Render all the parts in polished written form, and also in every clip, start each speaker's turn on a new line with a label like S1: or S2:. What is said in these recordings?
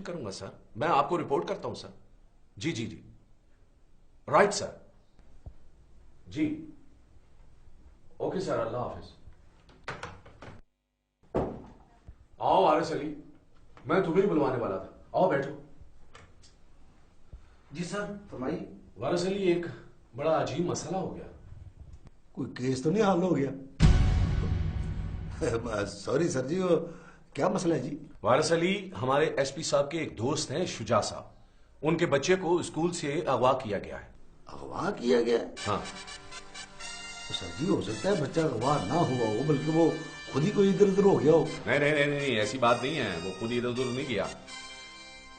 S1: करूंगा सर, मैं आपको रिपोर्ट करता हूं सर। जी जी जी, राइट सर। जी ओके सर, अल्लाह हाफिज। आओ आरिस अली, मैं तुम्हें ही बुलवाने वाला था, आओ बैठो।
S2: जी सर, फरमाइए।
S1: वारिस अली, एक बड़ा अजीब मसला हो गया।
S2: कोई केस तो नहीं हल हो गया? सॉरी सर जी, वो क्या मसला है जी?
S1: वारिस अली, हमारे एसपी साहब के एक दोस्त हैं शुजा साहब, उनके बच्चे को स्कूल से अगवा किया गया है।
S2: अगवा किया गया?
S1: हाँ।
S2: तो सर जी, हो सकता है बच्चा अगवा ना हुआ हो, बल्कि वो खुद ही कोई इधर उधर हो गया हो।
S1: नहीं नहीं नहीं नहीं, ऐसी बात नहीं है, वो खुद इधर उधर नहीं गया।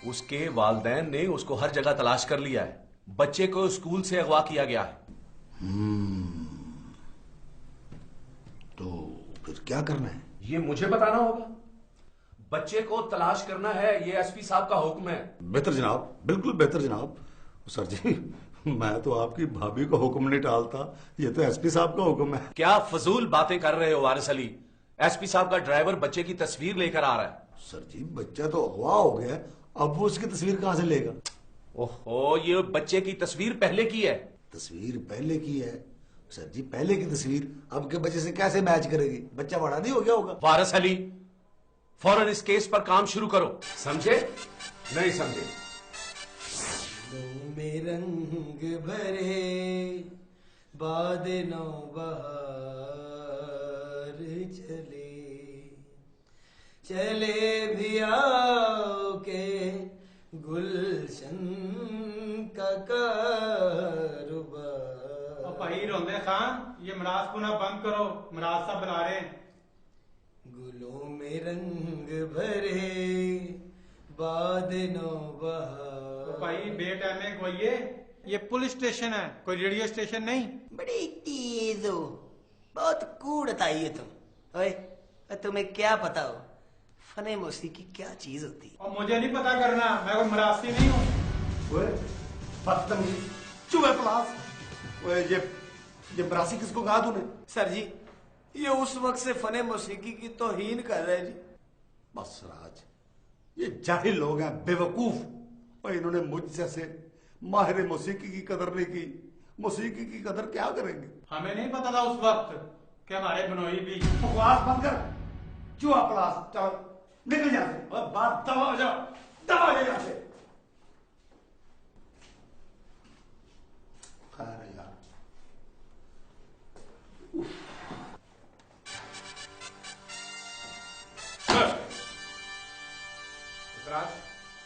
S1: उसके वालिदैन ने उसको हर जगह तलाश कर लिया है, बच्चे को स्कूल से अगवा किया गया है।
S2: तो फिर क्या करना है?
S1: ये मुझे बताना होगा। बच्चे को तलाश करना है, ये एसपी साहब का हुक्म है।
S2: बेहतर जनाब, बिल्कुल बेहतर जनाब। सर जी, मैं तो आपकी भाभी का हुक्म नहीं टालता, ये तो एसपी साहब का हुक्म है।
S1: क्या फजूल बातें कर रहे हो वारिस अली? एसपी साहब का ड्राइवर बच्चे की तस्वीर लेकर आ रहा है।
S2: सर जी, बच्चा तो अगवा हो गया, अब वो उसकी तस्वीर कहां से लेगा?
S1: ओहो, ये बच्चे की तस्वीर पहले की है।
S2: तस्वीर पहले की है? सर जी, पहले की तस्वीर अब के बच्चे से कैसे मैच करेगी? बच्चा बड़ा नहीं हो गया होगा?
S1: वारिस अली, फौरन इस केस पर काम शुरू करो, समझे? नहीं समझे?
S3: में रंग भरे बाद नौ बहार चले, चले भी आओ के गुलशन का कारोबार।
S4: भाई रोंदे खान, ये मराज को ना बंद करो, मराज साहब बुला रहे हैं।
S3: गुलों में रंग भरे बाद नौ बहार।
S4: भाई बेटाइम में कोई ये पुलिस स्टेशन है, कोई रेडियो स्टेशन नहीं।
S3: बड़ी तेज हो, बहुत कूड़ताई है तुम। ओए, तुम्हें क्या पता हो फने मौसीकी क्या चीज होती है?
S4: और मुझे नहीं पता करना, मैं कोई मरासी नहीं हूँ।
S2: चुप है प्लास। ये बरासी किसको कहा तूने?
S3: सर जी, ये उस वक्त से फने मौसीकी की तौहीन कर रहे हैं जी।
S2: बस राज, ये जाहिल लोग हैं, बेवकूफ। और इन्होंने मुझ जैसे माहिर मौसीकी की कदर नहीं की। मौसीकी की कदर क्या करेंगे?
S4: हमें नहीं पता था उस वक्त कि हमारे बनोई भी।
S2: बकवास बंद कर, चूहा प्लास, चल निकल यहाँ से। बात दबा हो जाओ, दबा हो जाओ यहाँ से। खैर यार,
S5: राज,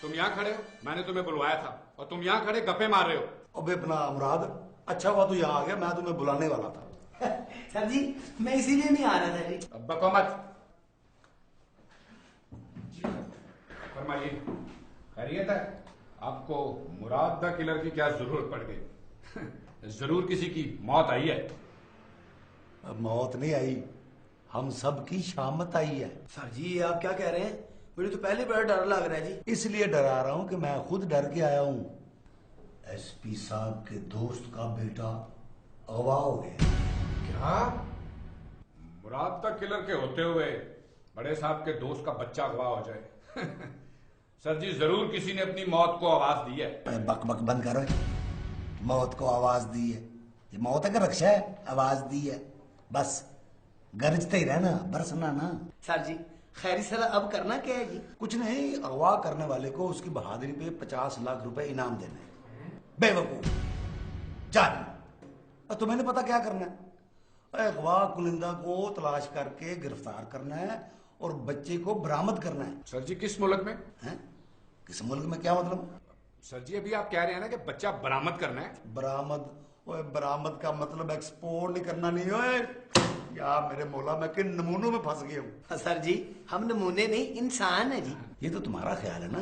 S5: तुम यहाँ खड़े हो, मैंने तुम्हें बुलवाया था और तुम यहाँ खड़े गप्पे मार रहे हो।
S2: अबे अपना मुराद, अच्छा हुआ तू यहाँ आ गया, मैं तुम्हें बुलाने वाला था।
S3: सर जी, मैं इसीलिए नहीं आ रहा था जी।
S5: अब बको मत। फरमाइए, खैरियत है? आपको मुराद द किलर की क्या जरूरत पड़ गई? जरूर किसी की मौत आई है।
S2: अब मौत नहीं आई, हम सब की शामत आई है।
S3: सर जी, ये आप क्या कह रहे हैं? मुझे तो पहले बड़ा डर लग रहा है जी।
S2: इसलिए डरा रहा हूं कि मैं खुद डर के आया हूं। एसपी साहब के दोस्त का बेटा अगवा हो गया।
S5: क्या? मुराद द किलर के होते हुए बड़े साहब के दोस्त का बच्चा अगवा हो जाए? सर जी, जरूर किसी ने अपनी मौत को आवाज दी है।
S2: बक बक बंद करो। मौत को आवाज दी है? ये मौत है कि रक्षा है? आवाज दी है, बस गरजते ही रहना, बरसना ना।
S3: सर जी, खैरी सर, अब करना क्या है जी?
S2: कुछ नहीं, अगवा करने वाले को उसकी बहादुरी पे 50 लाख रुपए इनाम देना है। बेवकूफ जान, तुम्हें पता क्या करना है? अगवा कुलिंदा को तलाश करके गिरफ्तार करना है और बच्चे को बरामद करना है।
S5: सर जी, किस मुल्क में?
S2: किस मुल्क में? क्या मतलब?
S5: सर जी, अभी आप कह रहे हैं ना कि बच्चा बरामद करना है।
S2: बरामद? ओए, बरामद का मतलब एक्सपोर्ट नहीं करना नहीं। ओए यार मेरे मौला, मैं किन नमूनों में फंस गया हूँ।
S3: सर जी, हम नमूने नहीं, इंसान है जी।
S2: ये तो तुम्हारा ख्याल है ना,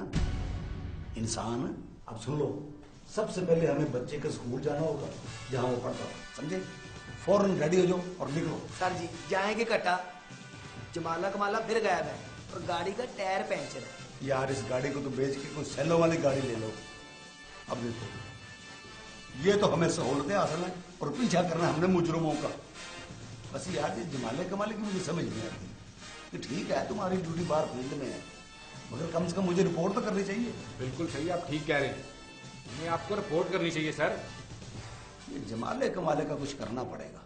S2: इंसान। अब सुन लो, सबसे पहले हमें बच्चे के स्कूल जाना होगा जहाँ वो पढ़ता, समझे? फौरन रेडी हो जाओ और निकलो।
S3: सर जी, जाएंगे कटा, जमाला कमाला फिर गायब है और गाड़ी का टायर पंचर है।
S2: यार इस गाड़ी को तो बेच के कोई सैलो वाली गाड़ी ले लो। अब देखो, ये तो हमें सहूलतें हासिल है और पीछा करना हमने मुजरमों का। बस यार ये जमाले कमाले की मुझे समझ नहीं आती कि ठीक है तुम्हारी ड्यूटी बाहर फील्ड में है, मगर कम से कम मुझे रिपोर्ट तो करनी चाहिए।
S5: बिल्कुल सही, आप ठीक कह रहे हैं। हमें आपको रिपोर्ट करनी चाहिए सर।
S2: ये जमाले कमाले का कुछ करना पड़ेगा।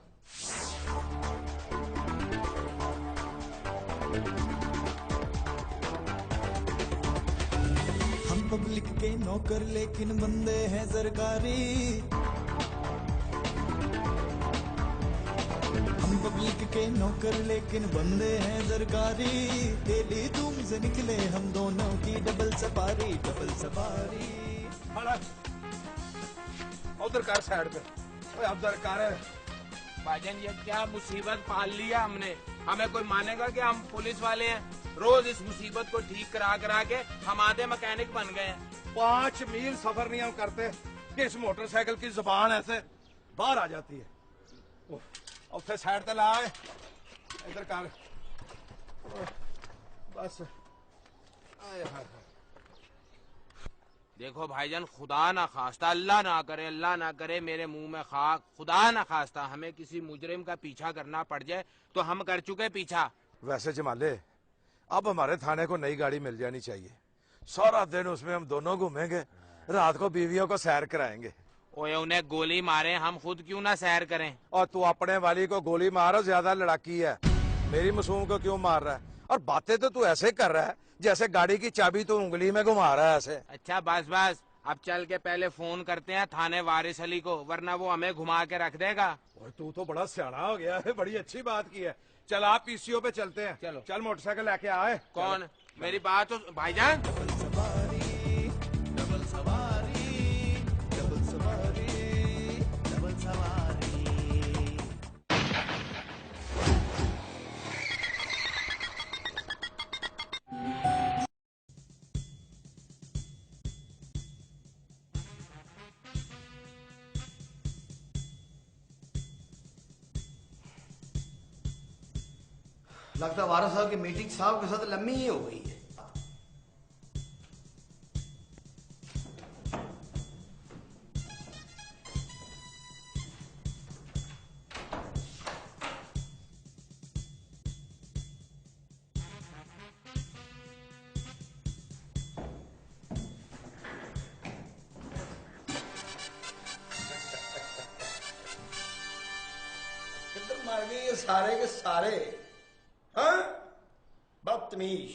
S6: हम पब्लिक के नौकर लेकिन बंदे हैं सरकारी। हम पब्लिक के नौकर लेकिन बंदे हैं सरकारी। डेली धूम से निकले हम दोनों की डबल सफारी, डबल सफारी।
S7: उधर कर साइड पे, ओए उधर कर।
S8: भाईजान ये क्या मुसीबत पाल लिया हमने। हमें कोई मानेगा कि हम पुलिस वाले हैं? रोज इस मुसीबत को ठीक करा करा के हम आधे मैकेनिक बन गए हैं।
S7: 5 मील सफर नहीं हम करते कि इस मोटरसाइकिल की जुबान ऐसे बाहर आ जाती है। और फिर साइड पे लाए, इधर कर बस। आए हाय हाय।
S8: देखो भाईजान, खुदा ना खास्ता, अल्लाह ना करे मेरे मुंह में खाक, खुदा ना खास्ता हमें किसी मुजरिम का पीछा करना पड़ जाए तो हम कर चुके पीछा।
S7: वैसे जमाले, अब हमारे थाने को नई गाड़ी मिल जानी चाहिए। सारा दिन उसमें हम दोनों घूमेंगे, रात को बीवियों को सैर कराएंगे।
S8: ओए उन्हें गोली मारे, हम खुद क्यों ना सैर करें?
S7: और तू अपने वाली को गोली मारो, ज्यादा लड़ाकी है। मेरी मासूम को क्यों मार रहा है? और बातें तो तू ऐसे कर रहा है जैसे गाड़ी की चाबी तो उंगली में घुमा रहा है ऐसे।
S8: अच्छा बस बस, अब चल के पहले फोन करते हैं थाने वारिस अली को, वरना वो हमें घुमा के रख देगा।
S7: और तू तो बड़ा सियाना हो गया है, बड़ी अच्छी बात की है। चल आप पीसीओ पे चलते हैं।
S8: चलो।
S7: चल मोटरसाइकिल लेके आए।
S8: कौन? मेरी बात तो भाईजान।
S6: डबल सवारी, डबल सवारी, डबल सवारी, डबल सवारी।
S3: लगता वारा साहब की मीटिंग साहब के साथ लंबी ही हो गई है। किधर मर गए ये सारे के सारे? हाँ, बदतमीज।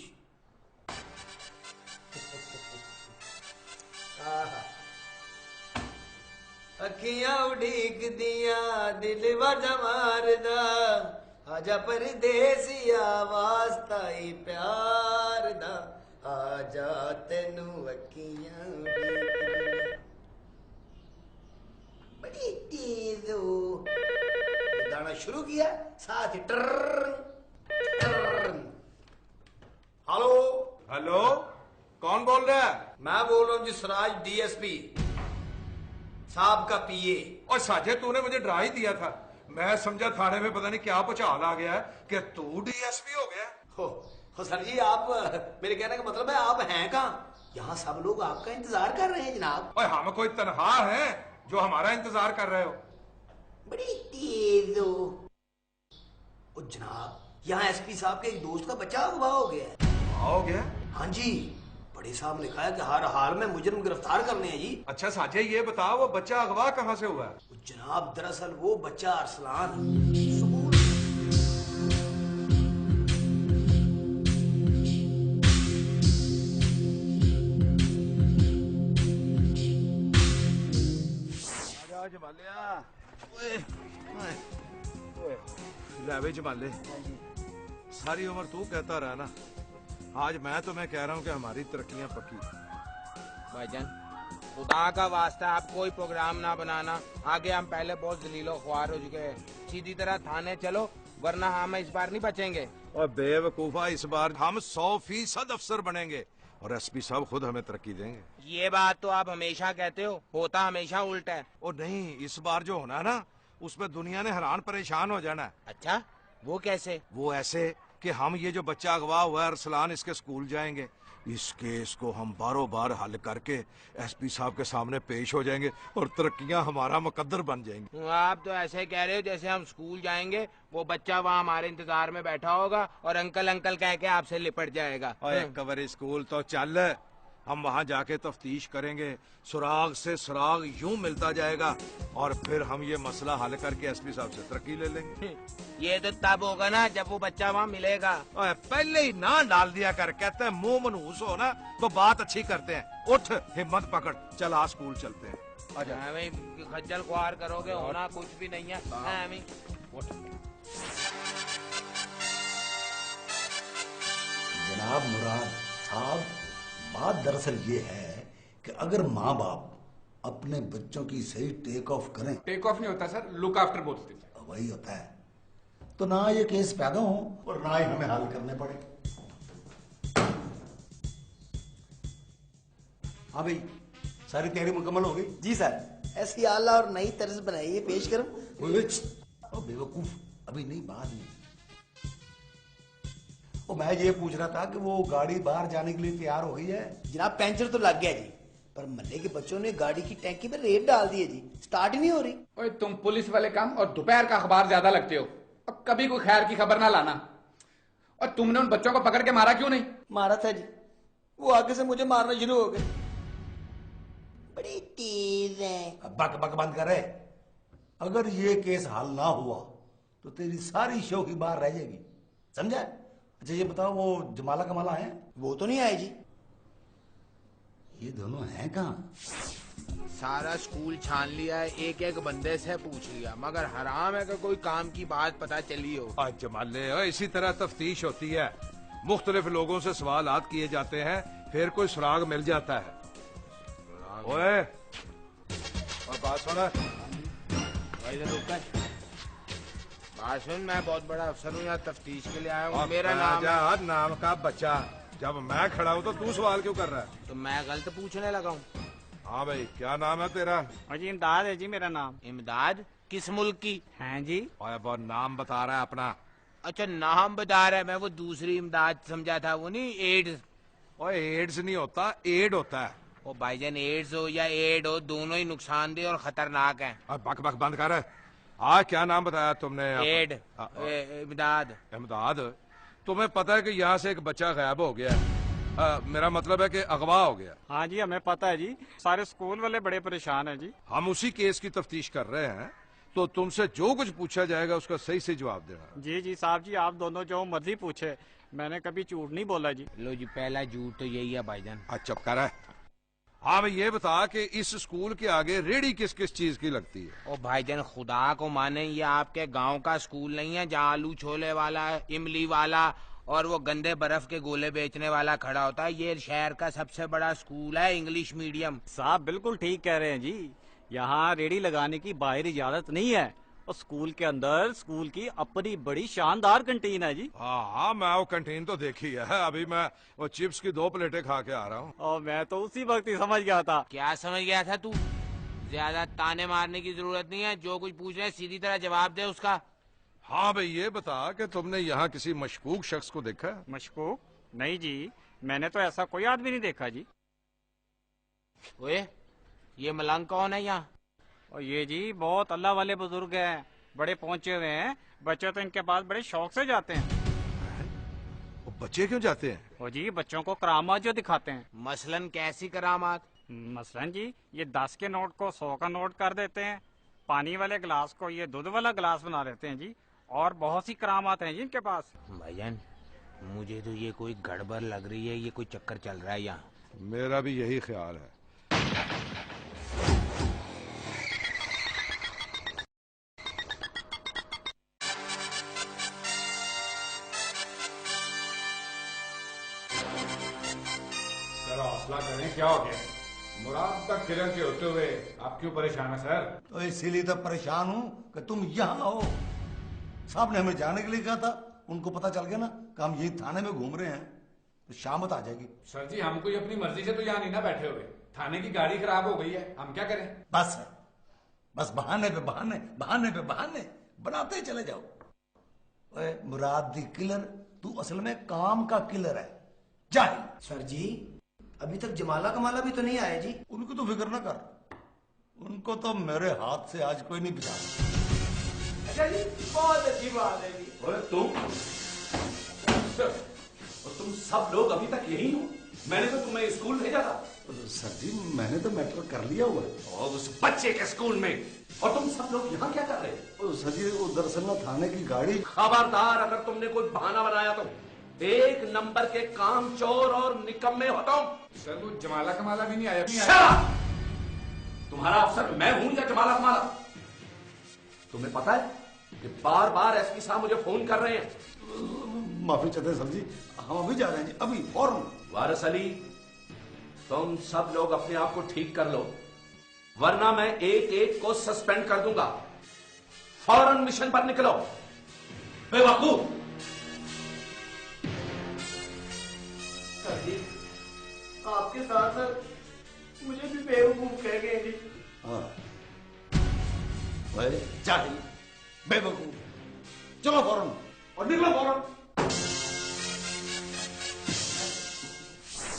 S3: अखियां उड़ीक दिया दिल वजा मारदा, आजा परदेसिया वास्ता ही प्यार दा, आजा तेनू अखियां उड़ीक दिया। बड़ी तेज हो। ये गाना शुरू किया साथ ही हेलो।
S7: हेलो, कौन बोल रहा है?
S3: मैं बोल रहा हूँ जी, सराज डीएसपी साहब का पीए।
S7: और साजे, तूने मुझे डरा ही दिया था। मैं समझा थाने में पता नहीं क्या भुचाल आ गया है कि तू डीएसपी हो गया।
S3: हो सर जी, आप, मेरे कहने का मतलब है आप हैं कहाँ? यहाँ सब लोग आपका इंतजार कर रहे हैं जनाब।
S7: और हम कोई तनहा हैं जो हमारा इंतजार कर रहे हो?
S3: बड़ी तेज हो। ओ जनाब, यहाँ एसपी साहब के एक दोस्त का बच्चा अगवा हो गया है।
S7: हो गया?
S3: हाँ जी, बड़े साहब ने कहा कि हर हाल में मुजरिम गिरफ्तार करने हैं जी।
S7: अच्छा साजे, ये बताओ वो बच्चा अगवा कहाँ से हुआ है?
S3: जनाब दरअसल वो बच्चा अरसलान
S7: लावे जमाले, सारी उम्र तू कहता रहा ना, आज मैं तुम्हें कह रहा हूँ कि हमारी तरक्कियां पक्की।
S8: भाईजान खुदा का वास्ता, आप कोई प्रोग्राम ना बनाना, आगे हम पहले बहुत जलीलो ख्वार हो चुके हैं। सीधी तरह थाने चलो, वरना हम इस बार नहीं बचेंगे।
S7: और बेवकूफा, इस बार हम 100% अफसर बनेंगे और एसपी साहब खुद हमें तरक्की देंगे।
S8: ये बात तो आप हमेशा कहते हो, होता हमेशा उल्टा है।
S7: और नहीं, इस बार जो होना है ना, उसमें दुनिया ने हैरान परेशान हो जाना है।
S8: अच्छा, वो कैसे?
S7: वो ऐसे कि हम ये जो बच्चा अगवा हुआ है अरसलान, इसके स्कूल जाएंगे, इस केस को हम बारों बार हल करके एसपी साहब के सामने पेश हो जाएंगे और तरक्कियां हमारा मुकद्दर बन जाएंगी।
S8: आप तो ऐसे कह रहे हो जैसे हम स्कूल जाएंगे, वो बच्चा वहाँ हमारे इंतजार में बैठा होगा और अंकल अंकल कह के आपसे लिपट जाएगा।
S7: और एक कवर स्कूल तो चल, हम वहां जाके तफ्तीश करेंगे, सुराग से सुराग यूं मिलता जाएगा और फिर हम ये मसला हल करके एसपी साहब से तरक्की ले लेंगे।
S8: ये तो तब होगा ना जब वो बच्चा वहाँ मिलेगा।
S7: ओए, पहले ही ना डाल दिया कर, कहते हैं मुंह मनहूस हो ना तो बात अच्छी करते हैं। उठ, हिम्मत पकड़, चल आ स्कूल चलते हैं। आजा।
S8: हाँ भाई, खज्जल खुआर करोगे, होना कुछ भी नहीं है। हाँ भाई।
S2: जनाब मुराद साहब, बात दरअसल ये है कि अगर माँ बाप अपने बच्चों की सही टेक ऑफ करें,
S5: टेक ऑफ नहीं होता सर, लुक आफ्टर बोलते थे।
S2: वही होता है, तो ना ये केस पैदा हो और ना ही हमें हल करने पड़े। हाँ भाई, सारी तैयारी मुकम्मल हो गई?
S3: जी सर, ऐसी आला और नई तर्ज बनाइए, पेश करूं?
S2: ओ बेवकूफ, अभी नहीं, बाद में। ओ मैं ये पूछ रहा था कि वो गाड़ी बाहर जाने के लिए तैयार हो गई है?
S3: जनाब पंचर तो लग गया जी, पर मोहल्ले के बच्चों ने गाड़ी की टैंकी में रेत डाल दी है जी, स्टार्ट ही नहीं हो रही।
S5: ओए, तुम पुलिस वाले काम और दोपहर का अखबार ज्यादा लगते हो, और कभी कोई खैर की खबर ना लाना। और तुमने उन बच्चों को पकड़ के मारा क्यों नहीं?
S3: मारा था जी, वो आगे से मुझे मारना शुरू हो गए। बड़ी तेज है।
S2: अब बक बक बंद करे। अगर ये केस हल ना हुआ तो तेरी सारी शो की बाहर रह जाएगी, समझा? अच्छा ये बताओ, वो जमाला कमाला है?
S3: वो तो नहीं आए जी।
S2: ये दोनों हैं कहाँ?
S8: सारा स्कूल छान लिया है, एक एक बंदे से पूछ लिया, मगर हराम है कि कोई काम की बात पता चली हो।
S7: आज जमाले, इसी तरह तफ्तीश होती है, मुख्तलिफ लोगों से सवालात किए जाते हैं, फिर कोई सुराग मिल जाता है। ओए, और बात सुना,
S8: बात सुन, मैं बहुत बड़ा अफसर हूँ, यहाँ तफ्तीश के लिए आया हूँ। मेरा नाम है।
S7: नाम का बच्चा, जब मैं खड़ा हूँ तो तू सवाल क्यों कर रहा है?
S8: तो मैं गलत पूछने लगा हूँ।
S7: हाँ भाई, क्या नाम है तेरा?
S9: जी इमदाद है जी मेरा नाम।
S8: इमदाद? किस मुल्क की?
S9: हैं जी।
S7: ओए, बहुत नाम बता रहा है अपना।
S8: अच्छा, नाम बता रहा है, मैं वो दूसरी इमदाद समझा था, वो नहीं एड्स।
S7: ओए, एड्स नहीं होता, एड होता है।
S8: ओ भाईजान, एड्स हो या एड हो, दोनों ही नुकसानदेह और खतरनाक हैं।
S7: बक बक बंद कर। आज क्या नाम बताया तुमने?
S8: एड। इमदाद।
S7: इमदाद, तुम्हें पता है कि यहाँ से एक बच्चा गायब हो गया है? मेरा मतलब है कि अगवा हो गया।
S9: हाँ जी, हमें पता है जी, सारे स्कूल वाले बड़े परेशान हैं जी।
S7: हम उसी केस की तफ्तीश कर रहे हैं, तो तुमसे जो कुछ पूछा जाएगा उसका सही से जवाब देना।
S9: जी जी साहब जी, आप दोनों जो मर्जी पूछे, मैंने कभी झूठ नहीं बोला जी।
S8: लो जी, पहला झूठ तो यही है भाईजान।
S7: चुप कर है। हाँ भाई, ये बता कि इस स्कूल के आगे रेडी किस किस चीज की लगती है?
S8: ओ भाईजान, खुदा को माने, ये आपके गांव का स्कूल नहीं है जहाँ आलू छोले वाला, इमली वाला और वो गंदे बर्फ के गोले बेचने वाला खड़ा होता है। ये शहर का सबसे बड़ा स्कूल है, इंग्लिश मीडियम।
S9: साहब बिल्कुल ठीक कह रहे हैं जी, यहाँ रेडी लगाने की बाहर इजाजत नहीं है, और स्कूल के अंदर स्कूल की अपनी बड़ी शानदार कैंटीन है जी।
S7: हाँ, मैं वो कैंटीन तो देखी है, अभी मैं वो चिप्स की 2 प्लेटें खा के आ रहा हूँ।
S9: और मैं तो उसी वक्त ही समझ गया था।
S8: क्या समझ गया था तू? ज्यादा ताने मारने की जरूरत नहीं है, जो कुछ पूछ रहे सीधी तरह जवाब दे उसका।
S7: हाँ भाई, ये बता कि तुमने यहाँ किसी मशकूक शख्स को देखा है?
S9: मशकूक? नहीं जी, मैंने तो ऐसा कोई आदमी नहीं देखा जी।
S8: ओए, ये मलंग कौन है यहाँ?
S9: और ये जी बहुत अल्लाह वाले बुजुर्ग हैं, बड़े पहुंचे हुए हैं, बच्चे तो इनके पास बड़े शौक से जाते हैं।
S7: वो बच्चे क्यों जाते हैं?
S9: और जी बच्चों को करामात जो दिखाते हैं।
S8: मसलन कैसी करामात?
S9: मसलन जी, ये 10 के नोट को 100 का नोट कर देते हैं, पानी वाले गिलास को ये दूध वाला गिलास बना देते हैं जी, और बहुत सी करामात हैं जी इनके पास।
S8: भाईजान, मुझे तो ये कोई गड़बड़ लग रही है, ये कोई चक्कर चल रहा है यहाँ।
S7: मेरा भी यही ख्याल है।
S5: हौसला करें, क्या हो गया? मुराद तक किलर के होते हुए आप क्यों परेशान है सर?
S2: तो इसीलिए तो परेशान हूं कि तुम यहाँ हो। साहब ने हमें जाने के लिए कहा था, उनको पता चल गया ना कि हम यही थाने में घूम रहे हैं, तो शामत आ जाएगी।
S5: सर जी, हम कोई अपनी मर्जी से तो यहाँ नहीं ना बैठे हुए, थाने की गाड़ी खराब हो गई है, हम क्या करें?
S2: बस बहाने पे बहाने, बहाने पे बहाने बनाते चले जाओ। ओए मुराद दी किलर, तू असल में काम का किलर है, जाहिल।
S3: सर जी, अभी तक जमाला कमाला भी तो नहीं आया जी।
S2: उनको तो फिक्र ना कर, उनको तो मेरे हाथ से आज कोई नहीं बिता।
S3: अच्छा जी, बहुत अच्छी बात है जी।
S1: ओए तुम और तुम सब लोग अभी तक यही हो? मैंने तो तुम्हें स्कूल भेजा था।
S2: सर जी, मैंने तो मैटर कर लिया हुआ है।
S1: और उस बच्चे के स्कूल में, और तुम सब लोग यहाँ क्या कर रहे हो?
S2: सर जी, वो दरअसल ना थाने की गाड़ी।
S1: खबरदार, अगर तुमने कोई बहाना बनाया तो एक नंबर के काम चोर और निकम्मे हो तुम।
S5: सर वो जमाला कमाला भी नहीं आया।
S1: तुम्हारा अफसर मैं हूं या जमाला कमाला? तुम्हें पता है कि बार बार एसपी साहब मुझे फोन कर रहे हैं।
S2: माफी चाहते हैं सर जी, हम अभी जा रहे हैं जी, अभी फौरन।
S1: वारिस अली, तुम सब लोग अपने आप को ठीक कर लो, वरना मैं एक एक को सस्पेंड कर दूंगा। फौरन मिशन पर निकलो। बेवकूफ।
S3: सर जी, आपके साथ साथ मुझे भी बेवकूफ कह गए जी।
S2: हाँ, भाई जाहिल, बेवकूफ। चलो फौरन, और निकलो फौरन।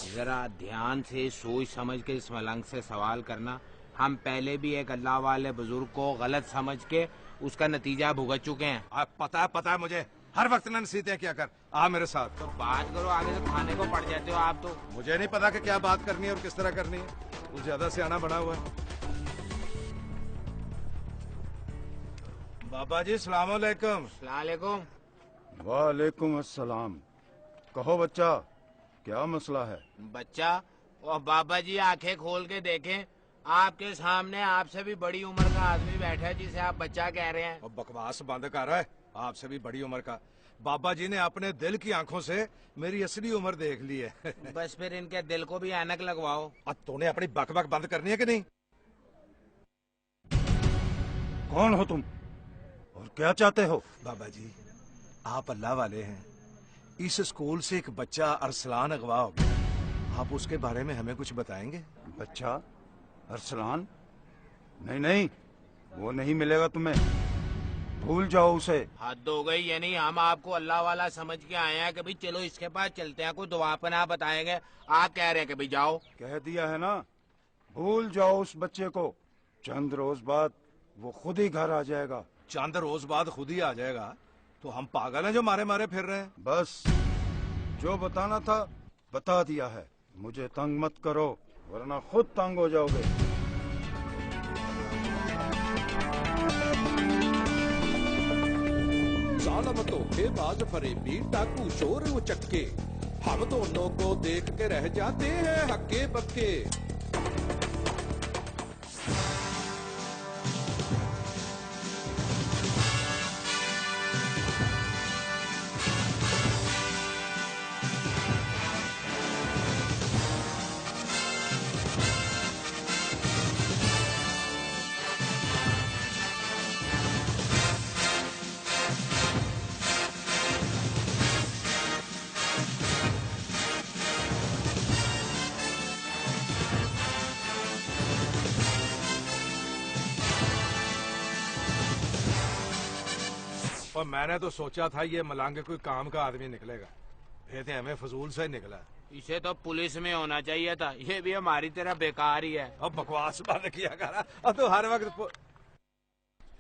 S8: जरा ध्यान से सोच समझ के इस मलंग से सवाल करना। हम पहले भी एक अल्लाह वाले बुजुर्ग को गलत समझ के उसका नतीजा भुगत चुके हैं।
S7: आप पता है मुझे, हर वक्त न नसीहतें क्या कर। आ मेरे साथ।
S8: तो बात करो, आगे से खाने को पड़ जाते हो आप तो।
S7: मुझे नहीं पता कि क्या बात करनी है और किस तरह करनी है। कुछ ज्यादा से आना बना हुआ है। बाबा जी सलाम अलैकुम।
S8: सलाम।
S10: वालेकुम अस्सलाम। कहो बच्चा, क्या मसला है?
S8: बच्चा और बाबा जी आंखें खोल के देखें, आपके सामने आपसे भी बड़ी उम्र का आदमी बैठा है जिसे आप बच्चा कह रहे हैं।
S7: और बकवास बंद कर रहा है। आपसे भी बड़ी उम्र का। बाबा जी ने अपने दिल की आंखों से मेरी असली उम्र देख ली है।
S8: बस फिर इनके दिल को भी ऐनक लगवाओ।
S7: अब तूने अपनी बक बंद करनी है कि नहीं?
S10: कौन हो तुम और क्या चाहते हो?
S7: बाबा जी, आप अल्लाह वाले हैं। इस स्कूल से एक बच्चा अरसलान अगवा हो गया। आप उसके बारे में हमें कुछ बताएंगे?
S10: बच्चा अरसलान? नहीं, वो नहीं मिलेगा तुम्हें। भूल जाओ उसे।
S8: हद हो गई, यानी हम आपको अल्लाह वाला समझ के आए हैं कि भाई चलो इसके पास चलते हैं, कोई दुआ पनाह बताएंगे। आप कह रहे हैं कि भाई जाओ।
S10: कह दिया है ना, भूल जाओ उस बच्चे को। चंद रोज बाद वो खुद ही घर आ जाएगा।
S7: चंद रोज बाद खुद ही आ जाएगा? तो हम पागल हैं जो मारे फिर रहे हैं?
S10: बस जो बताना था बता दिया है। मुझे तंग मत करो वरना खुद तंग हो जाओगे।
S11: जालम धोखेबाज फरेबी डाकू चोर उचक्के, हम दोनों को देख के रह जाते हैं हक्के बक्के।
S7: और मैंने तो सोचा था ये मलांगे कोई काम का आदमी निकलेगा, फिर हमें फजूल से निकला।
S8: इसे तो पुलिस में होना चाहिए था, ये भी हमारी तरह बेकार ही है।
S7: अब बकवास बंद किया करा। अब तो हर वक्त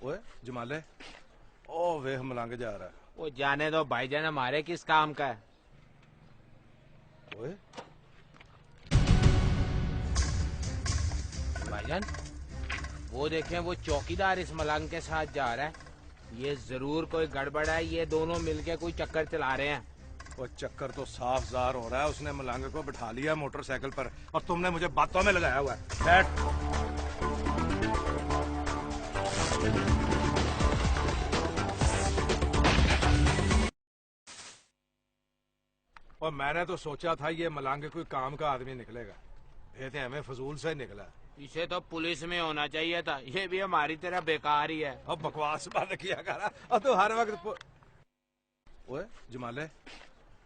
S7: ओए जमाले, ओ वे मलांगे जा रहा है।
S8: वो जाने दो भाईजान, हमारे किस काम का है।
S7: ओए
S8: भाईजान वो देखें, वो चौकीदार इस मलंग के साथ जा रहा है। ये जरूर कोई गड़बड़ है, ये दोनों मिलके कोई चक्कर चला रहे हैं।
S7: वो चक्कर तो साफ जार हो रहा है। उसने मलांगे को बिठा लिया मोटरसाइकिल पर और तुमने मुझे बातों में लगाया हुआ है। बैठ। और मैंने तो सोचा था ये मलांगे कोई काम का आदमी निकलेगा, फिर हमें फजूल से निकला।
S8: इसे तो पुलिस में होना चाहिए था, ये भी हमारी तरह बेकार ही है।
S7: अब बकवास बंद किया करा। अब तो हर वक्त ओए जमाले,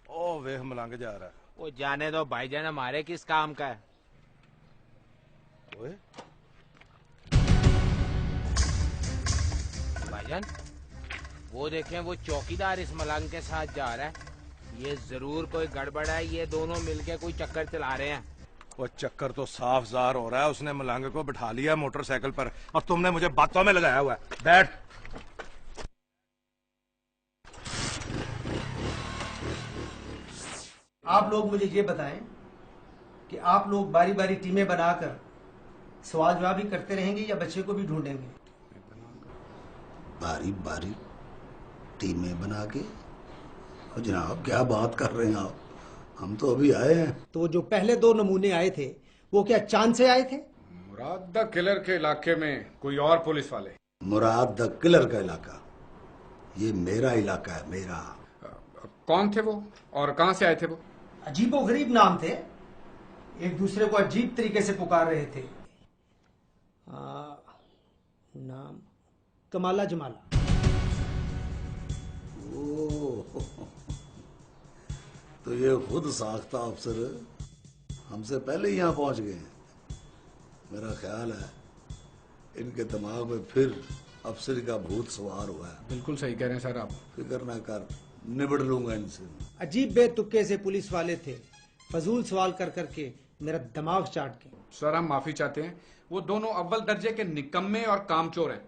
S7: ओ वे मलांगे जा रहा है।
S8: वो जाने दो भाईजान, हमारे किस काम का है।
S7: ओए
S8: भाईजान वो देखें, वो चौकीदार इस मलंग के साथ जा रहा है। ये जरूर कोई गड़बड़ है, ये दोनों मिलके कोई चक्कर चला रहे हैं।
S7: वो चक्कर तो साफ जार हो रहा है, उसने मलंग को बिठा लिया मोटरसाइकिल पर और तुमने मुझे बातों में लगाया हुआ है। बैठ।
S12: आप लोग मुझे ये बताएं कि आप लोग बारी बारी टीमें बनाकर सवाल जवाब ही करते रहेंगे या बच्चे को भी ढूंढेंगे?
S2: बारी बारी टीमें बना के? और जनाब क्या बात कर रहे हैं आप, हम तो अभी आए हैं।
S12: तो जो पहले 2 नमूने आए थे वो क्या चांद से आए थे?
S5: मुराद द किलर के इलाके में कोई और पुलिस वाले?
S2: मुराद द किलर का इलाका, ये मेरा इलाका है, मेरा।
S5: कौन थे वो और कहां से आए थे वो?
S12: अजीबो गरीब नाम थे, एक दूसरे को अजीब तरीके से पुकार रहे थे। नाम कमाला जमाला।
S2: ओह, तो ये खुद साख्ता अफसर हमसे पहले ही यहाँ पहुंच गए हैं। मेरा ख्याल है इनके दिमाग में फिर अफसर का भूत सवार हुआ है।
S5: बिल्कुल सही कह रहे हैं सर आप।
S2: फिक्र ना कर, निबड़ लूंगा इनसे।
S12: अजीब बेतुके से पुलिस वाले थे, फजूल सवाल कर करके मेरा दिमाग चाट के।
S5: सर हम माफी चाहते हैं, वो दोनों अव्वल दर्जे के निकम्मे और कामचोर हैं।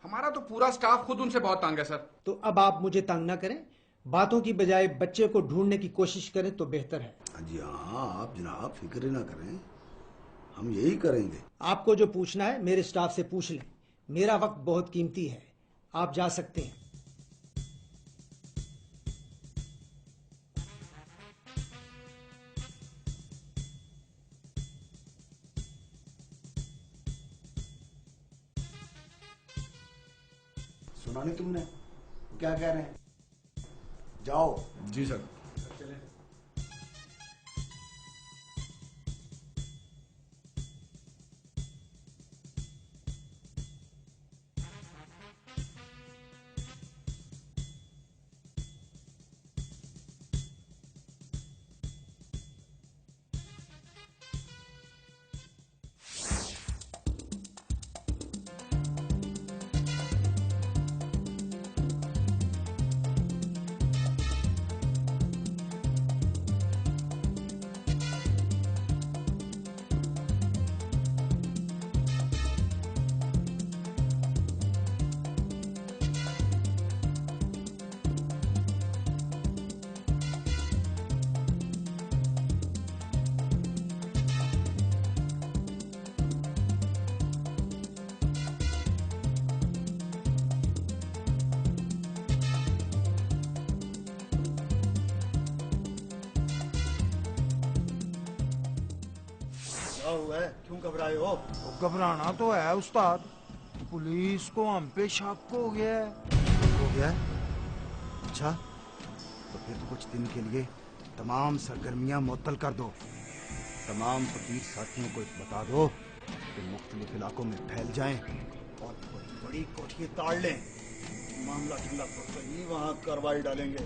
S5: हमारा तो पूरा स्टाफ खुद उनसे बहुत तंग है सर।
S12: तो अब आप मुझे तंग ना करें, बातों की बजाय बच्चे को ढूंढने की कोशिश करें तो बेहतर है।
S2: जी हाँ, आप जनाब फिक्र ही ना करें, हम यही करेंगे।
S12: आपको जो पूछना है मेरे स्टाफ से पूछ लें, मेरा वक्त बहुत कीमती है, आप जा सकते हैं।
S2: सुना नहीं तुमने क्या कह रहे हैं? जाओ।
S5: जी सर।
S2: क्या हुआ है, क्यों घबराए हो?
S10: तो घबराना तो है उस्ताद, पुलिस को हम पे शक हो गया है।
S2: हो गया? अच्छा, तो फिर कुछ दिन के लिए तमाम सरगर्मियां मुअत्तल कर दो। तमाम फकीर साथियों को बता दो कि मुख्तलिफ इलाकों में फैल जाएं और बड़ी बड़ी कोठियां ताड़ लें। मामला ठंडा होते ही वहां कार्रवाई डालेंगे।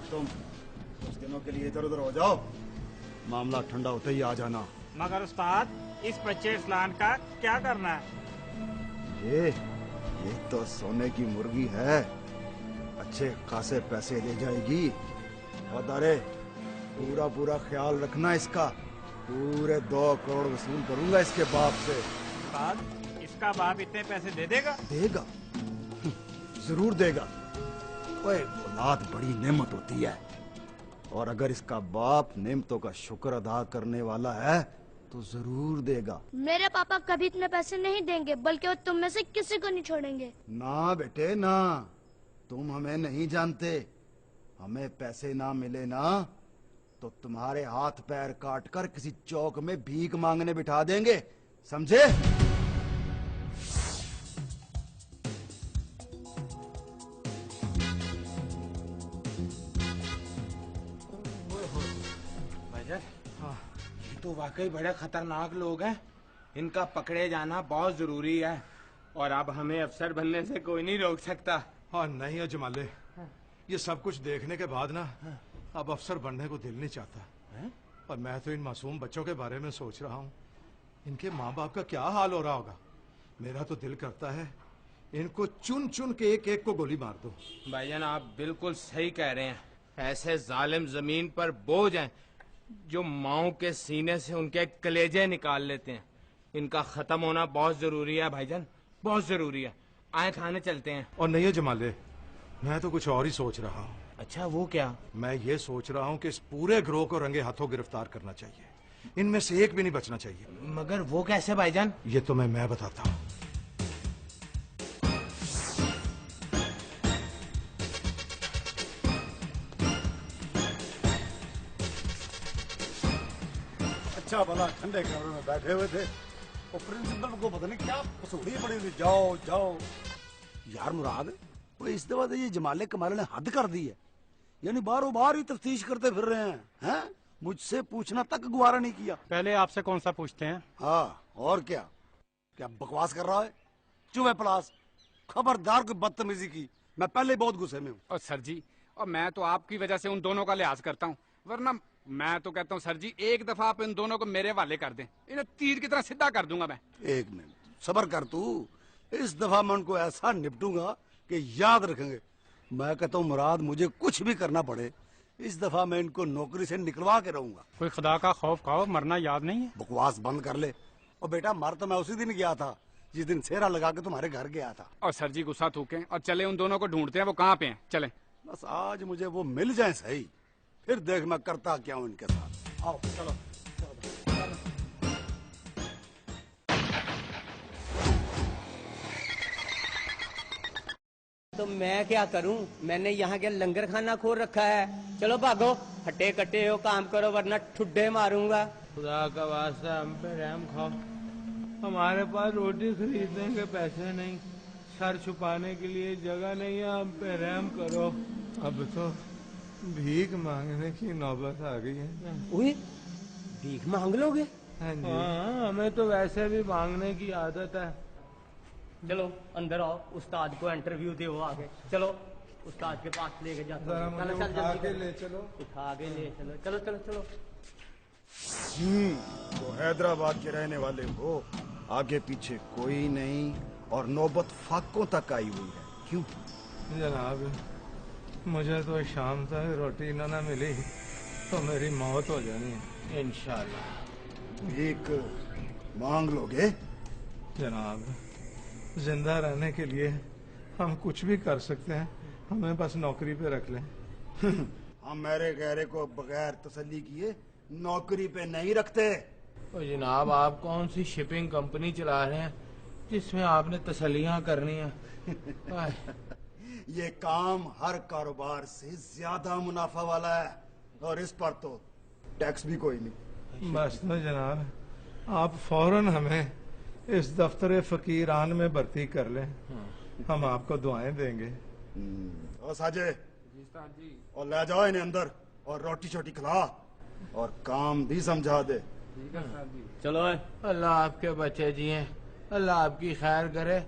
S2: तुम कुछ दिनों के लिए इधर उधर हो जाओ, मामला ठंडा होते ही आ जाना।
S9: मगर उस्ताद, इस बच्चे इस्लान का क्या करना है?
S2: ये तो सोने की मुर्गी है, अच्छे खासे पैसे दे जाएगी। और दारे पूरा पूरा ख्याल रखना इसका, पूरे 2 करोड़ वसूल करूंगा इसके बाप से।
S9: उस्ताद, इसका बाप इतने पैसे दे देगा?
S2: देगा, जरूर देगा। ओए, औलाद बड़ी नेमत होती है, और अगर इसका बाप नेमतों का शुक्र अदा करने वाला है तो जरूर देगा।
S13: मेरे पापा कभी इतने पैसे नहीं देंगे, बल्कि वो तुम में से किसी को नहीं छोड़ेंगे।
S2: ना बेटे ना, तुम हमें नहीं जानते। हमें पैसे ना मिले ना तो तुम्हारे हाथ पैर काट कर किसी चौक में भीख मांगने बिठा देंगे, समझे?
S8: तो वाकई बड़े खतरनाक लोग हैं, इनका पकड़े जाना बहुत जरूरी है, और अब हमें अफसर बनने से कोई नहीं रोक सकता।
S7: हाँ नहीं अजमाले, ये सब कुछ देखने के बाद ना अब अफसर बनने को दिल नहीं चाहता है? और मैं तो इन मासूम बच्चों के बारे में सोच रहा हूँ, इनके माँ बाप का क्या हाल हो रहा होगा। मेरा तो दिल करता है
S10: इनको चुन चुन के एक एक को गोली मार दो।
S8: भाईजान आप बिल्कुल सही कह रहे हैं। ऐसे जालिम जमीन पर बोझ हैं जो माओ के सीने से उनके कलेजे निकाल लेते हैं। इनका खत्म होना बहुत जरूरी है भाईजान, बहुत जरूरी है। आए खाने चलते हैं।
S10: और नहीं है जमाले, मैं तो कुछ और ही सोच रहा हूँ।
S8: अच्छा वो क्या?
S10: मैं ये सोच रहा हूँ कि इस पूरे गिरोह को रंगे हाथों गिरफ्तार करना चाहिए। इनमें से एक भी नहीं बचना चाहिए।
S8: मगर वो कैसे भाईजान?
S10: ये तो मैं बताता हूँ।
S2: अच्छा भला ठंडे कमरे में बैठे हुए थे, वो प्रिंसिपल को पता नहीं क्या पसूड़ी पड़ी थी, जाओ जाओ। यार मुराद, वो इस दफा तो ये जमाले कमाले ने हद कर दी है, यानी बारों बार ही तफ्तीश करते फिर रहे हैं? मुझसे पूछना तक गुवारा नहीं किया।
S9: पहले आपसे कौन सा पूछते हैं?
S2: हाँ और क्या, क्या बकवास कर रहा है? चुप प्लास, खबरदार कोई बदतमीजी की, मैं पहले बहुत गुस्से में हूँ।
S5: और सर जी, और मैं तो आपकी वजह से उन दोनों का लिहाज करता हूँ, वरना मैं तो कहता हूँ सर जी, एक दफा आप इन दोनों को मेरे हवाले कर दें, इन्हें तीर की तरह सीधा कर दूंगा मैं।
S2: एक मिनट सब्र कर तू, इस दफा मैं उनको ऐसा निपटूंगा कि याद रखेंगे। मैं कहता हूँ मुराद, मुझे कुछ भी करना पड़े, इस दफा मैं इनको नौकरी से निकलवा के रहूंगा।
S9: कोई खुदा का खौफ खाओ, मरना याद नहीं है।
S2: बकवास बंद कर ले। और बेटा मर तो मैं उसी दिन गया था जिस दिन सेहरा लगा के तुम्हारे घर गया था।
S5: और सर जी गुस्सा थूकें और चले उन दोनों को ढूंढते हैं, वो कहाँ पे हैं, चले।
S2: बस आज मुझे वो मिल जाए सही, फिर देख मैं करता क्या हूँ इनके साथ। आओ चलो।
S3: तो मैं क्या करूं, मैंने यहाँ के लंगर खाना खोल रखा है। चलो भागो, हट्टे कट्टे हो, काम करो वरना ठुड्डे मारूंगा।
S8: खुदा का वास्ता हम पे रहम खाओ, हमारे पास रोटी खरीदने के पैसे नहीं, सर छुपाने के लिए जगह नहीं है, हम पे रहम करो।
S14: अब तो भीख मांगने की नौबत आ गई है।
S3: उई, भीख मांग लोगे?
S14: हाँ जी।
S8: हाँ, हमें तो वैसे भी मांगने की आदत है।
S3: चलो अंदर आओ, उस्ताद को इंटरव्यू दे वो आगे। चलो उस्ताद के पास लेके जाता हूं। चलो चल जल्दी
S14: ले चलो,
S3: उठा के ले चलो, चलो चलो चलो।
S10: तो हैदराबाद के रहने वाले हो, आगे पीछे कोई नहीं और नौबत फाकों तक आई हुई है, क्यों?
S14: जनाब मुझे तो शाम तक रोटी ना मिली तो मेरी मौत हो जानी है।
S8: इंशाल्लाह।
S10: एक मांग लोगे?
S14: जनाब जिंदा रहने के लिए हम कुछ भी कर सकते हैं, हमें बस नौकरी पे रख लें।
S2: हम मेरे गहरे को बगैर तसल्ली किए नौकरी पे नहीं रखते।
S8: तो जनाब आप कौन सी शिपिंग कंपनी चला रहे हैं जिसमें आपने तसल्लियां करनी है?
S2: ये काम हर कारोबार से ज्यादा मुनाफा वाला है और इस पर तो टैक्स भी कोई नहीं।
S14: बस तो जनाब आप फौरन हमें इस दफ्तर फकीरान में भर्ती कर लें, हम आपको दुआएं देंगे।
S2: और साजे और ले जाओ इन्हें अंदर और रोटी छोटी खिला और काम भी समझा दे।
S8: चलो अल्लाह आपके बच्चे जिए, अल्लाह आपकी खैर करे।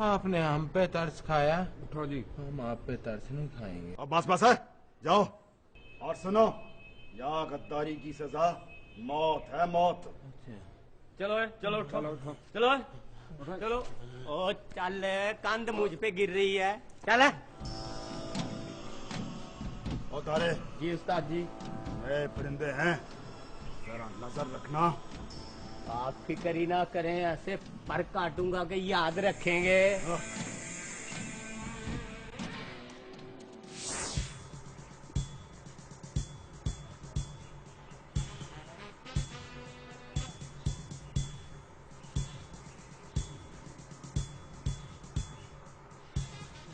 S8: आपने हम पे तरस खाया,
S5: उठो जी,
S8: हम आप पे तरस नहीं खाएंगे।
S2: अब बस बस है, जाओ। और सुनो, यहाँ गद्दारी की सजा मौत है, मौत।
S3: चलो चलो उठो, चलो चलो। ओ चल, कंध मुझ पे गिर रही है, चल।
S2: ओ तारे
S3: जी उस्ताद जी।
S2: नए परिंदे हैं, जरा नजर रखना।
S3: आप फिक्र ही ना करें, ऐसे पर काटूंगा कि याद रखेंगे।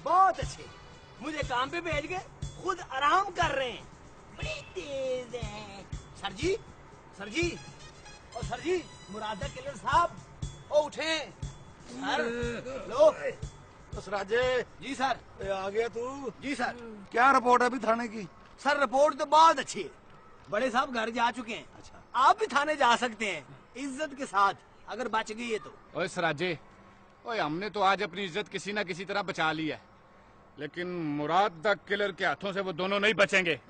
S3: बहुत अच्छे, मुझे काम पे भेज के खुद आराम कर रहे हैं, बड़ी तेज है। सर जी, सर जी, ओ सर जी, मुरादा किलर साहब, ओ उठे सर। लो
S2: राजे
S3: जी सर।
S2: आ गया तू?
S3: जी सर।
S2: क्या रिपोर्ट है अभी थाने की?
S3: सर रिपोर्ट तो बहुत अच्छी है, बड़े साहब घर जा चुके हैं। अच्छा, आप भी थाने जा सकते हैं इज्जत के साथ, अगर बच गई है तो।
S5: ओए सराजे, ओए हमने तो आज अपनी इज्जत किसी ना किसी तरह बचा ली है, लेकिन मुराद द किलर के हाथों से वो दोनों नहीं बचेंगे।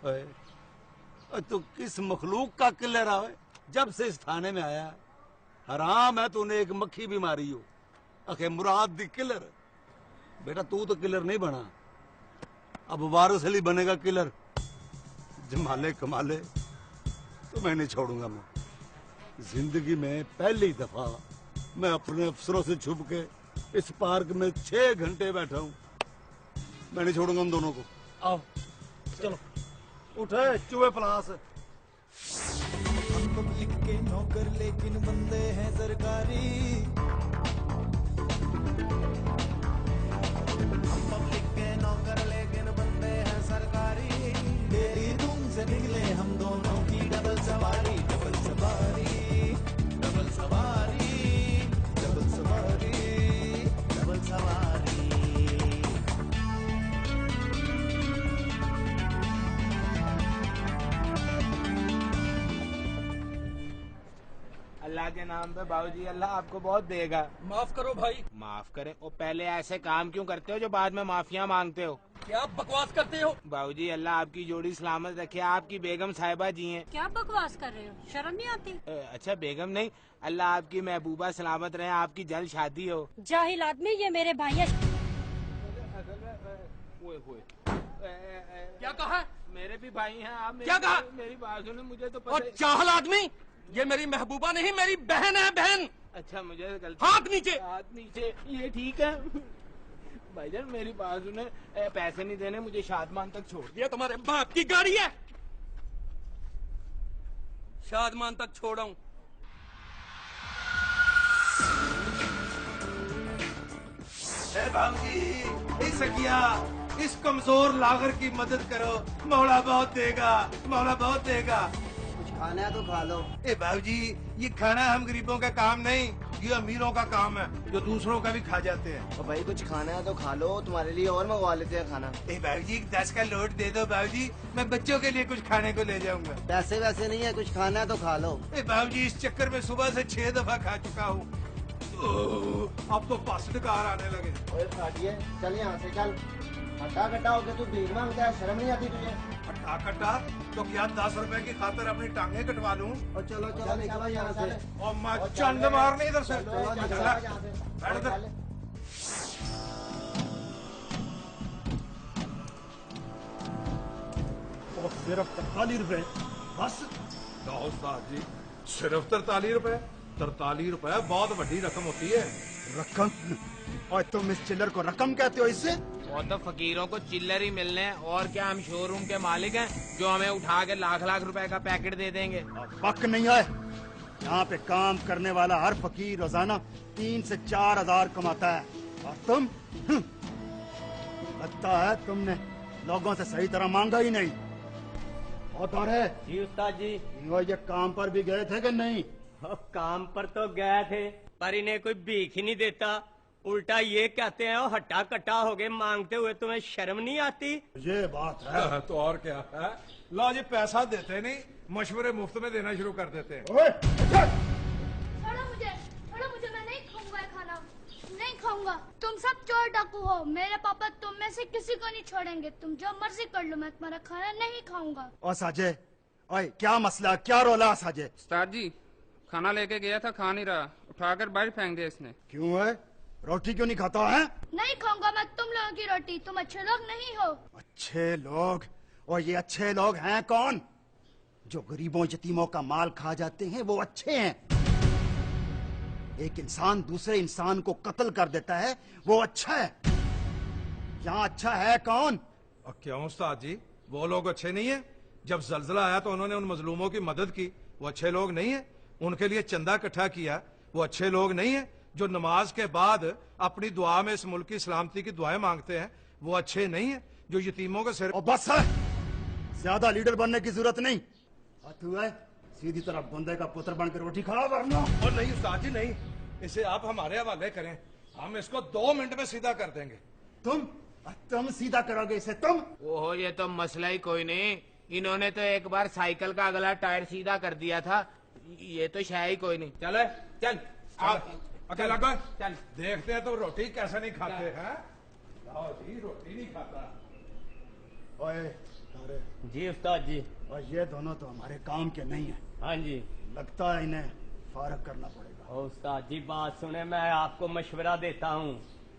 S2: तो किस मखलूक का किलर है? जब से इस थाने में आया हराम है तूने एक मक्खी भी मारी हो। अखे मुराद दी किलर बेटा तू तो किलर नहीं बना, अब वारिस अली बनेगा किलर। जमाले कमाले तो मैं नहीं छोड़ूंगा। मैं जिंदगी में पहली दफा मैं अपने अफसरों से छुप के इस पार्क में 6 घंटे बैठा हूं। मैं नहीं छोड़ूंगा हम दोनों को। आओ चलो उठे चूहे पलास।
S6: हम पब्लिक के नौकर लेकिन बंदे हैं सरकारी। हम पब्लिक के नौकर लेकिन बंदे हैं सरकारी। तेरी धूम से निकले हम दोनों की डबल सवारी, डबल सवारी, डबल सवारी, डबल सवारी, डबल सवारी।
S8: अल्लाह के नाम पे बाबूजी, अल्लाह आपको बहुत देगा।
S3: माफ करो भाई।
S8: माफ करे? और पहले ऐसे काम क्यों करते हो जो बाद में माफिया मांगते हो?
S3: क्या बकवास करते हो?
S8: बाबूजी अल्लाह आपकी जोड़ी सलामत रखे। आपकी बेगम साहिबा जी हैं।
S15: क्या बकवास कर रहे हो? शर्म नहीं आती?
S8: अच्छा बेगम नहीं, अल्लाह आपकी महबूबा सलामत रहे, आपकी जल्द शादी हो।
S15: जाहिल आदमी, ये मेरे भाई है।
S3: क्या कहा?
S8: मेरे भी भाई हैं। आप
S3: क्या कहा?
S8: मेरी बात सुनो, मुझे तो
S3: और जाहिल आदमी, ये मेरी महबूबा नहीं, मेरी बहन है, बहन।
S8: अच्छा मुझे गलती।
S3: हाथ नीचे,
S8: हाथ नीचे, ये ठीक है। भाईजान मेरी बात सुने, पैसे नहीं देने, मुझे शादमान तक छोड़।
S3: ये तुम्हारे बाप की गाड़ी है, शादमान तक छोड़ाऊं।
S14: भांगी सकिया, इस कमजोर लागर की मदद करो, मौला बहुत देगा, मौला बहुत देगा।
S12: खाना है तो खा लो।
S14: ए बाबूजी, ये खाना हम गरीबों का काम नहीं, ये अमीरों का काम है जो दूसरों का भी खा जाते हैं।
S12: तो भाई कुछ खाना है तो खा लो, तुम्हारे लिए और मंगवा लेते हैं खाना।
S14: ए बाबूजी 10 का नोट दे दो बाबूजी, मैं बच्चों के लिए कुछ खाने को ले जाऊंगा।
S12: पैसे वैसे नहीं है, कुछ खाना है तो खा लो।
S14: ए बाबूजी इस चक्कर में सुबह से 6 दफा खा चुका हूँ, अब तो पसडकार आने लगे।
S12: ओए फाटिए, चल यहाँ से चल। हट्टा कट्टा होके तू भीख मांगता है, शर्म नहीं आती तुझे?
S14: हट्टा कट्टा तो क्या 10 रुपए की खातर अपनी टांगे कटवा लूं?
S12: और चलो चलो निकलो यहाँ से।
S14: और मैं चंड मारने इधर से।
S12: चला
S14: बैठ इधर।
S10: और सिर्फ 43 रुपए बस?
S7: उस्ताद जी सिर्फ 43 रुपए? 43 रुपए बहुत बड़ी रकम होती है।
S10: रकम? और तुम इस चिल्लर को रकम कहते हो? इससे
S8: वो तो फकीरों को चिल्लर ही मिलने हैं, और क्या हम शोरूम के मालिक हैं जो हमें उठा के लाख लाख रुपए का पैकेट दे देंगे?
S10: वक्त नहीं है। यहाँ पे काम करने वाला हर फकीर रोजाना 3 से 4 हजार कमाता है, और तुम लगता है तुमने लोगों से सही तरह मांगा ही नहीं। और है
S3: जी उस्ताद जी।
S10: ये काम पर भी गए थे कि नहीं?
S3: काम पर तो गए थे, पर इन्हें कोई भीख ही नहीं देता, उल्टा ये कहते हैं हट्टा कट्टा हो गए मांगते हुए, तुम्हें शर्म नहीं आती?
S10: ये बात है।
S7: तो और क्या है? लो जी पैसा देते नहीं, मशवरे मुफ्त में देना शुरू कर देते हैं।
S13: छोड़ो मुझे, मैं नहीं खाऊंगा ये खाना, नहीं खाऊंगा। तुम सब चोर डाकू हो, मेरे पापा तुम में से किसी को नहीं छोड़ेंगे। तुम जो मर्जी कर लो, मैं तुम्हारा खाना नहीं खाऊंगा।
S10: और साजे, ओए क्या मसला, क्या रोला साजे?
S16: उस्ताद जी खाना लेके गया था, खा नहीं रहा, उठाकर बाहर फेंक दिया इसने।
S10: क्यों है? रोटी क्यों नहीं खाता है?
S13: नहीं खाऊंगा मैं तुम लोगों की रोटी, तुम अच्छे लोग नहीं हो।
S10: अच्छे लोग? और ये अच्छे लोग हैं कौन? जो गरीबों यतीमों का माल खा जाते हैं वो अच्छे हैं। एक इंसान दूसरे इंसान को कत्ल कर देता है वो अच्छा है। यहाँ अच्छा है कौन?
S7: और क्यों उस्ताद जी, वो लोग अच्छे नहीं है? जब जलजला आया तो उन्होंने उन मजलूमों की मदद की, वो अच्छे लोग नहीं है? उनके लिए चंदा इकट्ठा किया, वो अच्छे लोग नहीं है? जो नमाज के बाद अपनी दुआ में इस मुल्क की सलामती की दुआएं मांगते हैं, वो अच्छे नहीं है? जो यतीमों के सिर।
S10: और बस है, ज्यादा लीडर बनने की जरूरत नहीं। तू है सीधी तरफ बंदे का पुत्र बनकर रोटी खा, वरना।
S7: और नहीं उस्ताद जी नहीं, इसे आप हमारे हवाले करें, हम इसको 2 मिनट में सीधा कर देंगे।
S10: तुम सीधा करोगे इसे? तुम?
S8: ओहो ये तो मसला ही कोई नहीं, इन्होंने तो एक बार साइकिल का अगला टायर सीधा कर दिया था, ये तो शायद ही कोई नहीं। चलो चल
S7: अकेला चल देखते हैं तो रोटी कैसे नहीं खाते हैं। लाओ जी रोटी नहीं खाता।
S10: ओए
S3: जी उस्ताद जी।
S10: और ये दोनों तो हमारे काम के नहीं है।
S3: हाँ जी।
S10: लगता है इन्हें फारग करना पड़ेगा।
S3: उस्ताद जी बात सुने, मैं आपको मशवरा देता हूँ,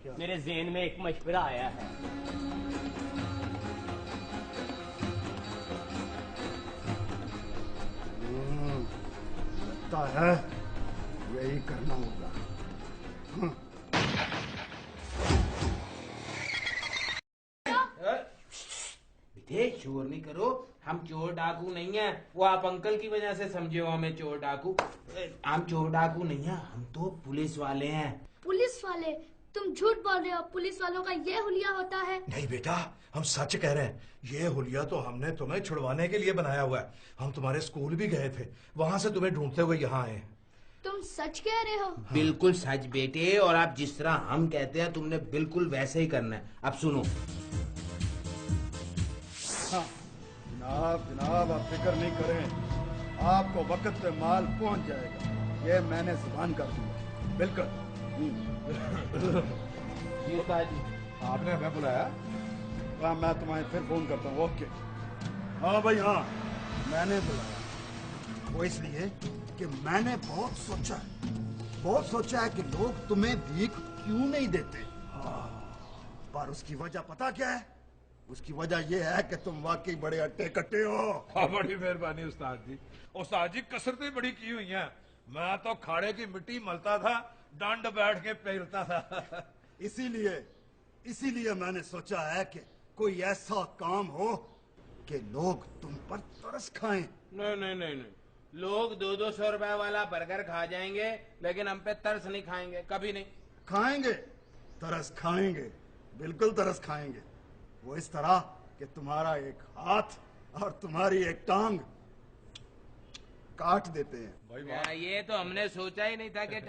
S3: मेरे जेहन में एक मशवरा आया है।
S10: लगता है यही करना होगा।
S8: बेटे शोर नहीं करो, हम चोर डाकू नहीं है। वो आप अंकल की वजह से समझे हो हमें चोर डाकू। हम चोर डाकू नहीं है, हम तो पुलिस वाले हैं।
S13: पुलिस वाले? तुम झूठ बोल रहे हो। पुलिस वालों का ये हुलिया होता है।
S7: नहीं बेटा, हम सच कह रहे हैं। ये हुलिया तो हमने तुम्हें छुड़वाने के लिए बनाया हुआ है। हम तुम्हारे स्कूल भी गए थे, वहां से तुम्हें ढूंढते हुए यहाँ आए।
S13: तुम सच कह रहे हो?
S8: बिल्कुल सच बेटे, और आप जिस तरह हम कहते हैं तुमने बिल्कुल वैसे ही करना है। अब सुनो।
S10: हाँ, जनाब आप फिक्र नहीं करें, आपको वक्त पे माल पहुंच जाएगा। ये मैंने जुबान कर दी। बिल्कुल।
S8: जी उस्ताद जी,
S7: आपने हमें बुलाया?
S10: हाँ, मैं तुम्हें फिर फोन करता हूँ। ओके। हाँ भाई हाँ, मैंने बुलाया वो इसलिए कि मैंने बहुत सोचा है कि लोग तुम्हें भीख क्यों नहीं देते। पर उसकी वजह पता क्या है? उसकी वजह यह है कि तुम वाकई बड़े अट्टे कट्टे हो।
S7: हाँ, बड़ी मेहरबानी उस्ताद जी। उस्ताद जी कसरतें बड़ी की हुई हैं। मैं तो खाड़े की मिट्टी मलता था, डंड बैठ के पेरता था।
S10: इसीलिए मैंने सोचा है कि कोई ऐसा काम हो कि लोग तुम पर तरस खाएं।
S8: नहीं नहीं नहीं नहीं, लोग 200-200 रुपए वाला बर्गर खा जाएंगे, लेकिन हम पे तरस नहीं खाएंगे, कभी नहीं।
S10: खाएंगे, तरस खाएंगे, बिल्कुल तरस खाएंगे। वो इस तरह कि तुम्हारा एक हाथ और तुम्हारी एक टांग काट देते हैं।
S8: ये तो हमने सोचा ही नहीं था कि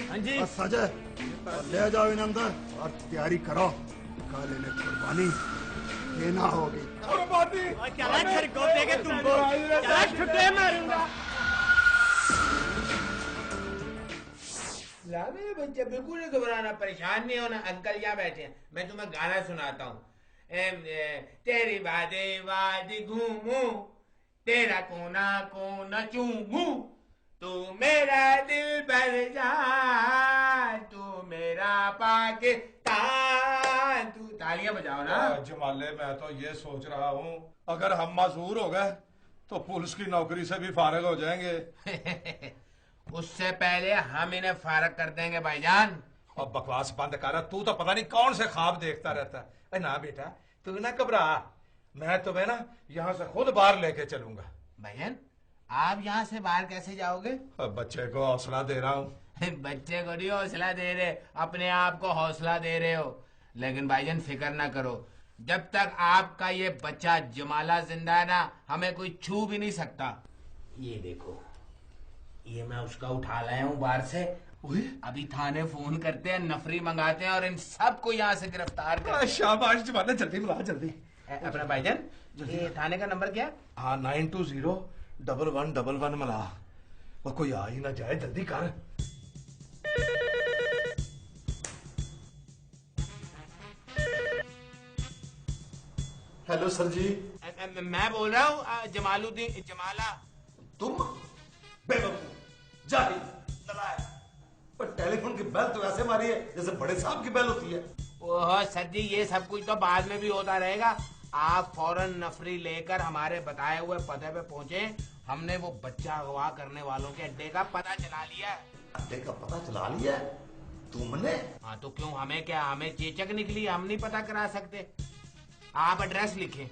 S10: हाँ जी सजय, ले जाओ इन अंदर और तैयारी करो, कल इन्हें कुर्बानी देना होगी।
S3: तुमको छुट्टे मारूंगा।
S8: मेरे बच्चे बिल्कुल नहीं घबराना, परेशान नहीं होना। अंकल यहाँ बैठे हैं, मैं तुम्हें गाना सुनाता हूँ। तेरी वादे वाद घूमू, तेरा कोना कोना चूमू, तू मेरा दिल भर जा, तू मेरा पाकिस्तान। तू तालियां बजाओ ना।
S7: जमाले, मैं तो ये सोच रहा हूँ अगर हम माजूर हो गए तो पुलिस की नौकरी से भी फारिग हो जाएंगे।
S8: उससे पहले हम इन्हें फारिग कर देंगे भाईजान।
S7: अब बकवास बंद कर, तू तो पता नहीं कौन से ख्वाब देखता रहता है। ना बेटा, तू ना घबरा, मैं तुम्हें ना यहाँ से खुद बाहर लेके चलूंगा।
S8: भाईजान, आप यहाँ से बाहर कैसे जाओगे?
S7: बच्चे को हौसला दे रहा हूँ।
S8: बच्चे को नहीं हौसला दे रहे, अपने आप को हौसला दे रहे हो। लेकिन भाईजान फिक्र ना करो, जब तक आपका ये बच्चा जमाला जिंदा है ना, हमें कोई छू भी नहीं सकता। ये देखो, ये मैं उसका उठा लाया हूँ बाहर से। अभी थाने फोन करते हैं, नफरी मंगाते हैं और इन सबको यहाँ से गिरफ्तार करते हैं।
S7: शाबाश जमाले, जल्दी बुला जल्दी।
S8: अपना भाईजान, ये थाने का नंबर क्या?
S7: हाँ, 920-1111 मला। वो कोई आ ही ना जाए, जल्दी कर।
S2: हेलो सर जी।
S8: मैं बोल रहा हूँ जमालुद्दीन। जमाला?
S2: तुम बेवकूफ, जाहिल, नालायक। पर टेलीफोन की बेल तो ऐसे मारी है जैसे बड़े साहब की बेल होती है।
S8: ओह सर जी, ये सब कुछ तो बाद में भी होता रहेगा। आप फौरन नफरी लेकर हमारे बताए हुए पते पे पहुंचे। हमने वो बच्चा अगवा करने वालों के अड्डे का पता चला लिया है।
S2: अड्डे का पता चला लिया है तुमने?
S8: हाँ तो क्यों, हमें क्या, हमें चेचक निकली, हम नहीं पता करा सकते? आप एड्रेस लिखे।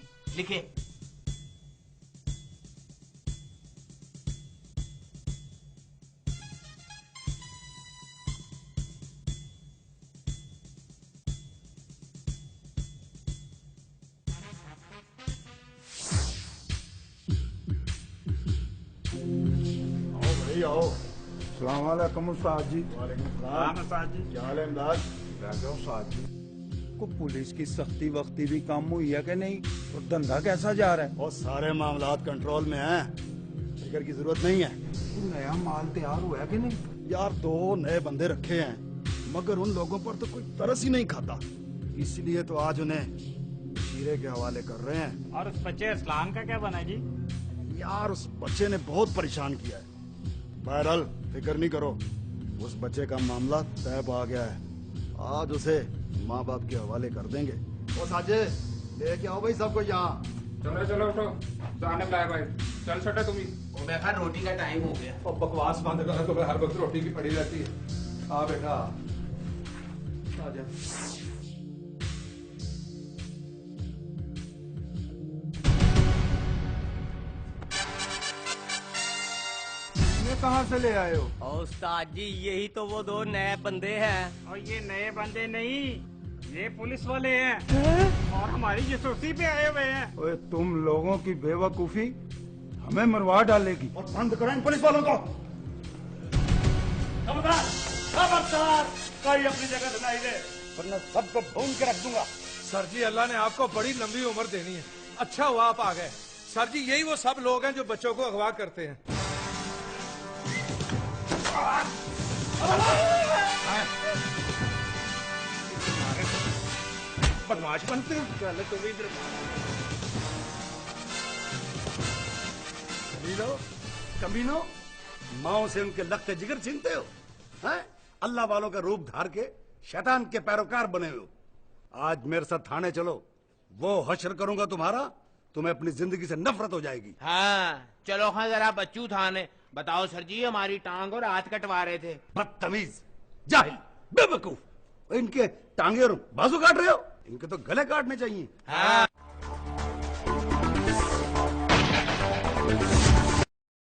S10: आओ। अस्सलाम वालेकुम उस्ताद जी। वालेकुम सलाम उस्ताद जी। क्या हाल है इमदाद?
S7: बैठ जाओ उस्ताद जी।
S17: को पुलिस की सख्ती वक्ती भी कम हुई है कि नहीं? और धंधा कैसा जा रहा है?
S2: और सारे मामलात कंट्रोल में हैं, फिक्र की जरूरत नहीं है।
S17: नया माल तैयार हुआ है कि नहीं?
S2: यार 2 नए बंदे रखे हैं, मगर उन लोगों पर तो कोई तरस ही नहीं खाता, इसलिए तो आज उन्हें शीरे के हवाले कर रहे हैं।
S9: और उस बच्चे असलान का क्या बना जी?
S2: यार उस बच्चे ने बहुत परेशान किया है। बहरहाल फिक्र नहीं करो, उस बच्चे का मामला तय पा गया है, आज उसे माँ बाप के हवाले कर देंगे। ओ साजे लेके आओ भाई सबको यहाँ।
S16: चलो चलो उठो, जाने बुलाया भाई। चल छोटे तुम ही।
S8: मैं कहा रोटी का टाइम हो गया।
S7: और बकवास बंद करो, तो हर वक्त रोटी की पड़ी रहती है। आ बेटा आ जा।
S17: कहाँ से ले आए हो?
S3: उस्ताद जी यही तो वो 2 नए बंदे हैं।
S9: और ये नए बंदे नहीं, ये पुलिस वाले हैं और हमारी जासूसी पे आए हुए हैं।
S17: ओए तुम लोगों की बेवकूफी हमें मरवा डालेगी।
S2: और बंद करो इन पुलिस वालों को।
S3: खबरदार खबरदार, कोई अपनी जगह सुनाई दे वरना सबको भून के रख दूंगा।
S7: सर जी अल्लाह ने आपको बड़ी लंबी उम्र देनी है। अच्छा हुआ आप आ गए। सर जी यही वो सब लोग हैं जो बच्चों को अगवा करते हैं।
S2: बदमाश बनते हैं।
S3: चलो तुम इधर
S2: कमीनो, माओ से उनके लगते जिगर छीनते हो हैं? अल्लाह वालों का रूप धार के शैतान के पैरोकार बने हो। आज मेरे साथ थाने चलो, वो हश्र करूंगा तुम्हारा, तुम्हें अपनी जिंदगी से नफरत हो जाएगी।
S8: हाँ चलो हाँ जरा बच्चू थाने। बताओ सर जी, हमारी टांग और हाथ कटवा रहे थे।
S2: बदतमीज, जाहिल, बेवकूफ, इनके टांगे और बाजू काट रहे हो, इनके तो गले काटने चाहिए।
S8: हाँ